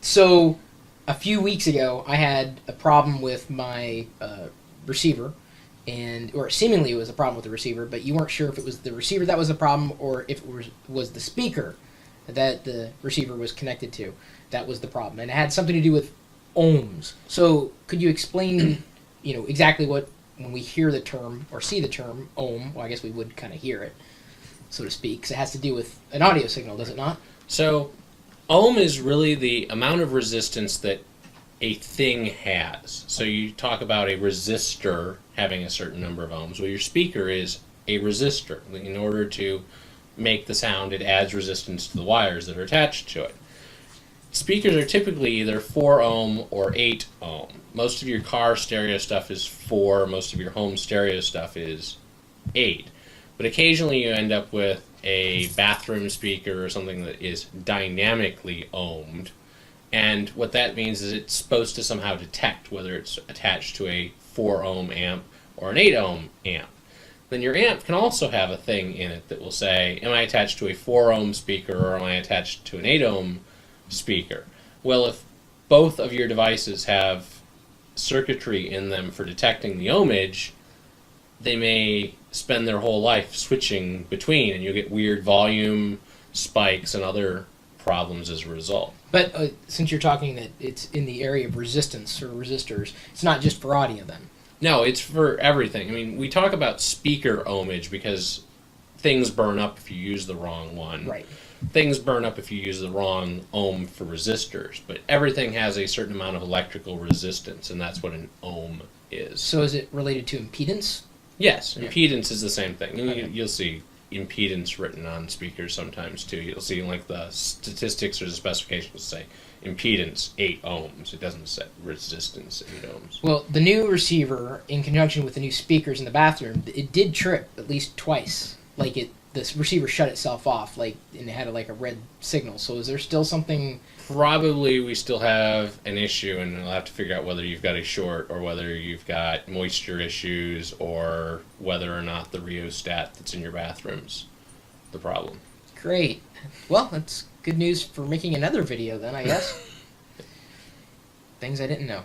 So, a few weeks ago, I had a problem with my receiver, or seemingly it was a problem with the receiver, but you weren't sure if it was the receiver that was the problem or if it was the speaker that the receiver was connected to that was the problem, and it had something to do with ohms. So, could you explain, exactly what when we hear the term or see the term ohm? Well, I guess we would kind of hear it, so to speak, because it has to do with an audio signal, does it not? So, ohm is really the amount of resistance that a thing has. So you talk about a resistor having a certain number of ohms. Well, your speaker is a resistor. In order to make the sound, it adds resistance to the wires that are attached to it. Speakers are typically either 4 ohm or 8 ohm. Most of your car stereo stuff is 4, most of your home stereo stuff is 8. But occasionally you end up with a bathroom speaker or something that is dynamically ohmed. And what that means is it's supposed to somehow detect whether it's attached to a 4 ohm amp or an 8 ohm amp. Then your amp can also have a thing in it that will say, am I attached to a 4 ohm speaker or am I attached to an 8 ohm speaker? Well, if both of your devices have circuitry in them for detecting the ohmage, they may spend their whole life switching between, and you'll get weird volume spikes and other problems as a result. But since you're talking that it's in the area of resistance or resistors, it's not just for audio then? No, it's for everything. I mean, we talk about speaker ohmage because things burn up if you use the wrong one. Right. Things burn up if you use the wrong ohm for resistors, but everything has a certain amount of electrical resistance, and that's what an ohm is. So is it related to impedance? Yes, Yeah. impedance is the same thing. Okay. You'll see impedance written on speakers sometimes too. You'll see like the statistics or the specifications say impedance 8 ohms. It doesn't say resistance 8 ohms. Well, the new receiver, in conjunction with the new speakers in the bathroom, it did trip at least twice. Like the receiver shut itself off, and it had a red signal. So is there still something? Probably we still have an issue, and we'll have to figure out whether you've got a short or whether you've got moisture issues or whether or not the rheostat that's in your bathroom's the problem. Great. Well, that's good news for making another video then, I guess. Things I didn't know.